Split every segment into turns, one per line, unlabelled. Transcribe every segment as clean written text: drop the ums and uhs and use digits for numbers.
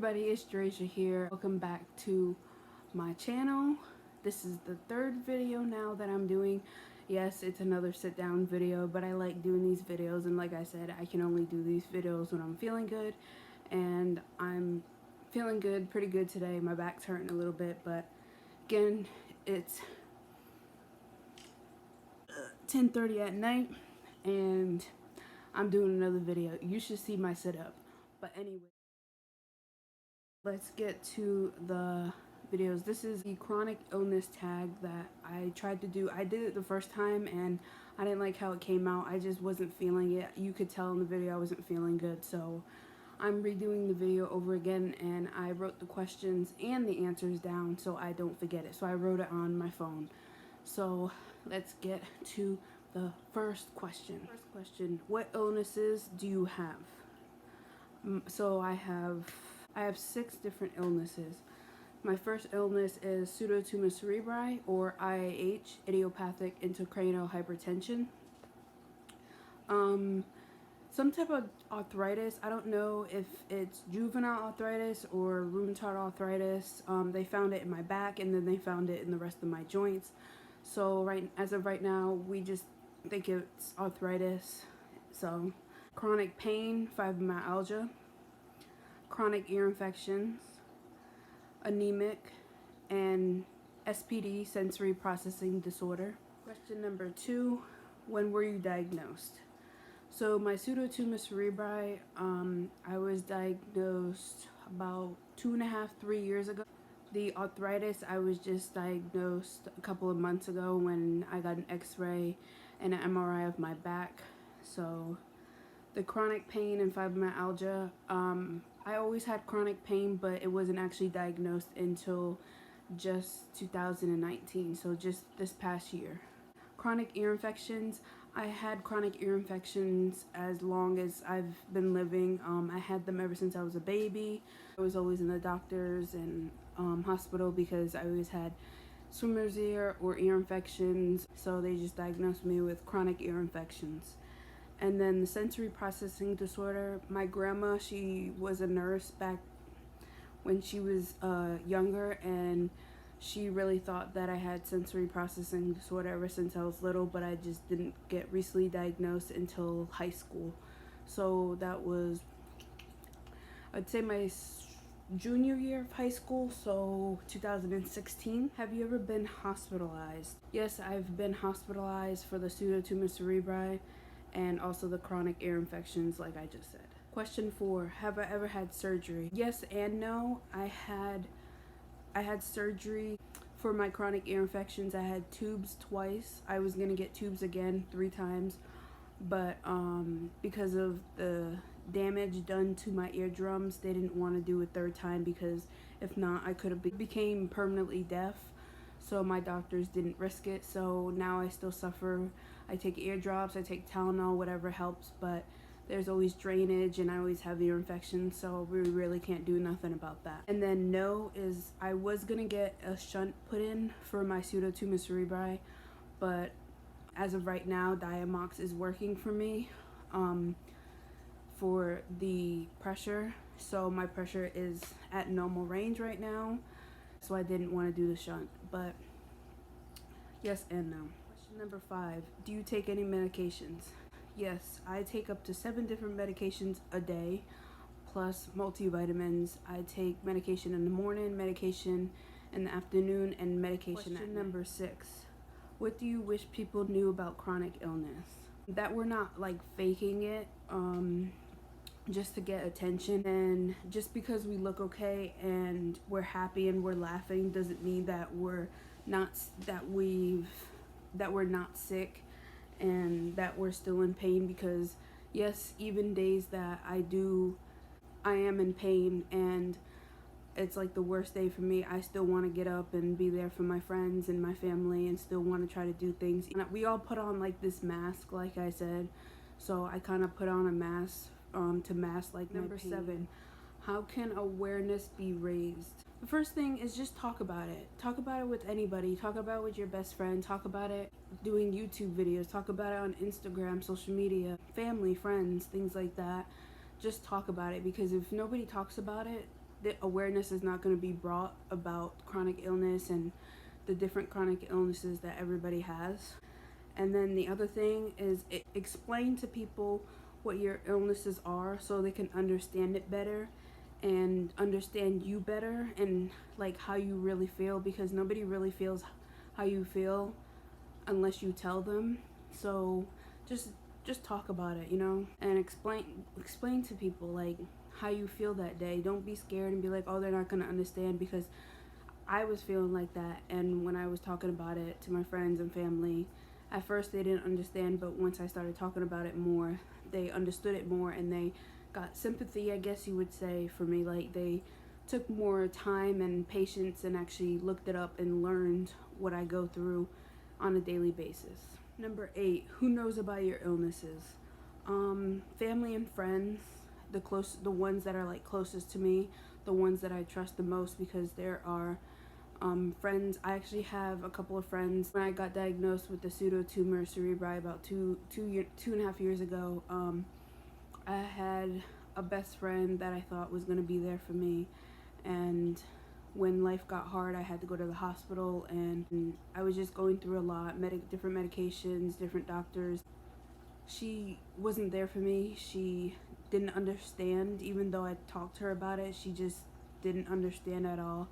everybody, it's Dreja here. Welcome back to my channel. This is the third video now that I'm doing. Yes, it's another sit down video, but I like doing these videos, and like I said, I can only do these videos when I'm feeling good, and I'm feeling good, pretty good today. My back's hurting a little bit, but again, it's 10:30 at night and I'm doing another video. You should see my setup. But anyway, let's get to the videos. This is the chronic illness tag that I tried to do. I did it the first time and I didn't like how it came out. I just wasn't feeling it. You could tell in the video I wasn't feeling good. So I'm redoing the video over again, and I wrote the questions and the answers down so I don't forget it. So I wrote it on my phone. So let's get to the first question. What illnesses do you have? So I have 6 different illnesses. My first illness is Pseudotumor cerebri, or IAH, idiopathic intracranial hypertension. Some type of arthritis. I don't know if it's juvenile arthritis or rheumatoid arthritis. They found it in my back, and then they found it in the rest of my joints. So as of right now, we just think it's arthritis. So chronic pain, fibromyalgia, chronic ear infections, anemic, and SPD, sensory processing disorder. Question number 2, when were you diagnosed? So my Pseudotumor cerebri, I was diagnosed about 2.5, 3 years ago. The arthritis, I was just diagnosed a couple of months ago when I got an x-ray and an MRI of my back. So the chronic pain and fibromyalgia, I always had chronic pain, but it wasn't actually diagnosed until just 2019, so just this past year. Chronic ear infections, I had chronic ear infections as long as I've been living. I had them ever since I was a baby. I was always in the doctors and hospital because I always had swimmer's ear or ear infections, so they just diagnosed me with chronic ear infections. And then the sensory processing disorder, my grandma, she was a nurse back when she was younger, and she really thought that I had sensory processing disorder ever since I was little, but I just didn't get recently diagnosed until high school. So that was, I'd say, my junior year of high school, so 2016. Have you ever been hospitalized? Yes, I've been hospitalized for the Pseudotumor cerebri and also the chronic ear infections, like I just said. Question 4, have I ever had surgery? Yes and no. I had surgery for my chronic ear infections. I had tubes twice. I was gonna get tubes again 3 times, but because of the damage done to my eardrums, they didn't want to do a 3rd time, because if not, I could have became permanently deaf. So my doctors didn't risk it. So now I still suffer. I take ear drops, I take Tylenol, whatever helps, but there's always drainage and I always have ear infections, so we really can't do nothing about that. And then no is, I was gonna get a shunt put in for my Pseudotumor cerebri, but as of right now, Diamox is working for me for the pressure. So my pressure is at normal range right now, so I didn't want to do the shunt. But yes and no. Question number 5, do you take any medications? Yes, I take up to 7 different medications a day, plus multivitamins. I take medication in the morning, medication in the afternoon, and medication at night. Question number 6, what do you wish people knew about chronic illness? That we're not like faking it just to get attention, and just because we look okay and we're happy and we're laughing doesn't mean that we're not sick and that we're still in pain. Because yes, even days that I am in pain and it's like the worst day for me, I still want to get up and be there for my friends and my family and still want to try to do things. We all put on like this mask, like I said, so I kind of put on a mask to mask like number 7. How can awareness be raised? The first thing is just talk about it. Talk about it with anybody. Talk about it with your best friend. Talk about it doing YouTube videos. Talk about it on Instagram, social media, family, friends, things like that. Just talk about it, because if nobody talks about it, the awareness is not going to be brought about chronic illness and the different chronic illnesses that everybody has. And then the other thing is explain to people what your illnesses are so they can understand it better and understand you better and like how you really feel, because nobody really feels how you feel unless you tell them. So just talk about it, you know, and explain to people like how you feel that day. Don't be scared and be like, oh, they're not going to understand, because I was feeling like that. And when I was talking about it to my friends and family, at first they didn't understand, but once I started talking about it more, they understood it more and they got sympathy, I guess you would say, for me. Like they took more time and patience and actually looked it up and learned what I go through on a daily basis. Number 8, who knows about your illnesses? Family and friends, the ones that are like closest to me, the ones that I trust the most, because there are friends. I actually have a couple of friends. When I got diagnosed with the pseudotumor cerebri about two and a half years ago, I had a best friend that I thought was going to be there for me, and when life got hard, I had to go to the hospital, and I was just going through a lot, different medications, different doctors. She wasn't there for me. She didn't understand, even though I talked to her about it. She just didn't understand at all.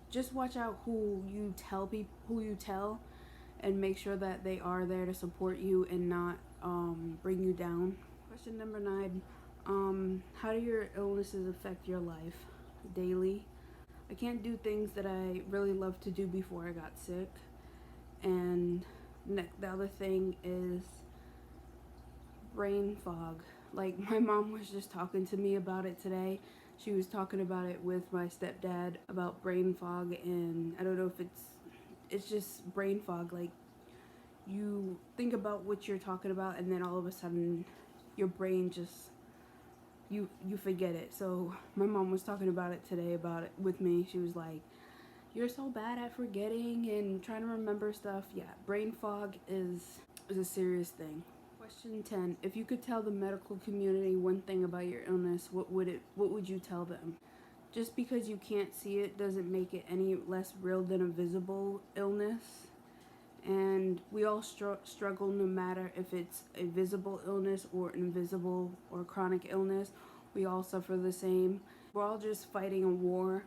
Just watch out who you tell, and make sure that they are there to support you and not bring you down. Question number 9. How do your illnesses affect your life daily? I can't do things that I really loved to do before I got sick. And the other thing is brain fog. Like my mom was just talking to me about it today. She was talking about it with my stepdad about brain fog, and I don't know if it's just brain fog. Like you think about what you're talking about and then all of a sudden your brain just you forget it. So my mom was talking about it today about it with me. She was like, you're so bad at forgetting and trying to remember stuff. Yeah, brain fog is a serious thing. Question 10. If you could tell the medical community one thing about your illness, what would you tell them? Just because you can't see it doesn't make it any less real than a visible illness. And we all struggle, no matter if it's a visible illness or invisible or chronic illness. We all suffer the same. We're all just fighting a war,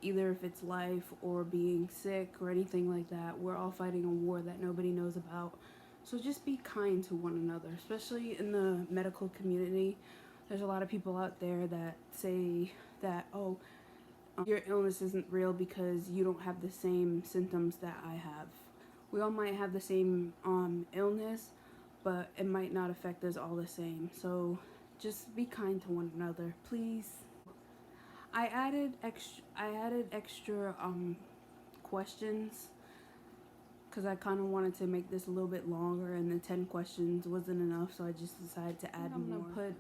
either if it's life or being sick or anything like that. We're all fighting a war that nobody knows about. So just be kind to one another, especially in the medical community. There's a lot of people out there that say that, oh, your illness isn't real because you don't have the same symptoms that I have. We all might have the same illness, but it might not affect us all the same. So just be kind to one another, please. I added extra questions because I kind of wanted to make this a little bit longer, and the 10 questions wasn't enough, so I just decided to add more. I'm gonna put,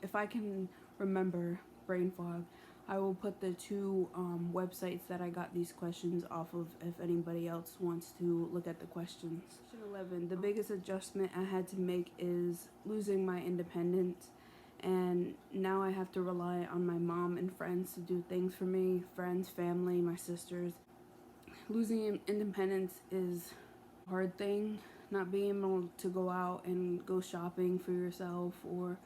if I can remember, brain fog, I will put the 2 websites that I got these questions off of if anybody else wants to look at the questions. Question 11, the biggest adjustment I had to make is losing my independence, and now I have to rely on my mom and friends to do things for me, friends, family, my sisters. Losing independence is a hard thing. Not being able to go out and go shopping for yourself or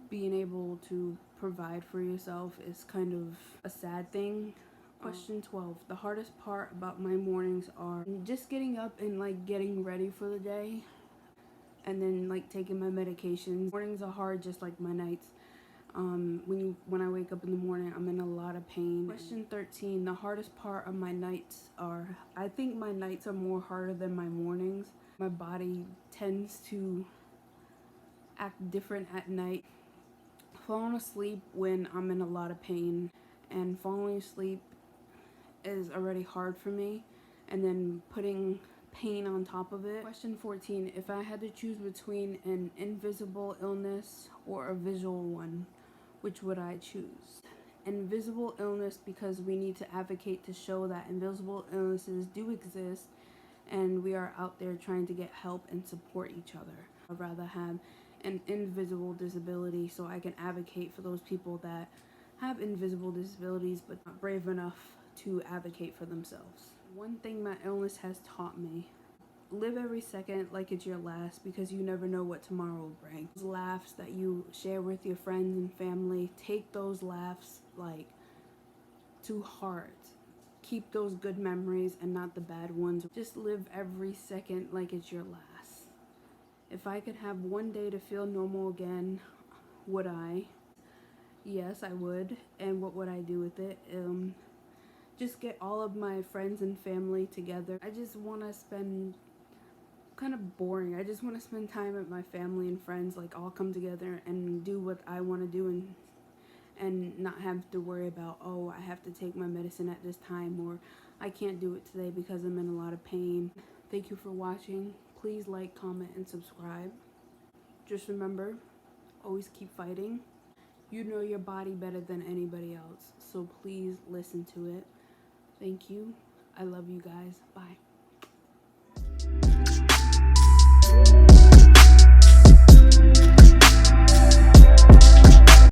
being able to provide for yourself is kind of a sad thing. Question 12. The hardest part about my mornings are just getting up and like getting ready for the day, and then like taking my medications. Mornings are hard, just like my nights. When I wake up in the morning, I'm in a lot of pain. Question 13. The hardest part of my nights are, I think my nights are more harder than my mornings. My body tends to act different at night. Falling asleep when I'm in a lot of pain, and falling asleep is already hard for me, and then putting pain on top of it. Question 14. If I had to choose between an invisible illness or a visual one, which would I choose? Invisible illness, because we need to advocate to show that invisible illnesses do exist, and we are out there trying to get help and support each other. I'd rather have an invisible disability so I can advocate for those people that have invisible disabilities but not brave enough to advocate for themselves. One thing my illness has taught me: live every second like it's your last, because you never know what tomorrow will bring. Those laughs that you share with your friends and family, take those laughs like to heart. Keep those good memories and not the bad ones. Just live every second like it's your last. If I could have one day to feel normal again, would I? Yes, I would. And what would I do with it? Just get all of my friends and family together. I just want to spend, kind of boring, I just want to spend time with my family and friends, like all come together and do what I want to do, and not have to worry about, oh, I have to take my medicine at this time, or I can't do it today because I'm in a lot of pain. Thank you for watching. Please like, comment, and subscribe. Just remember, always keep fighting. You know your body better than anybody else, so please listen to it. Thank you. I love you guys. Bye.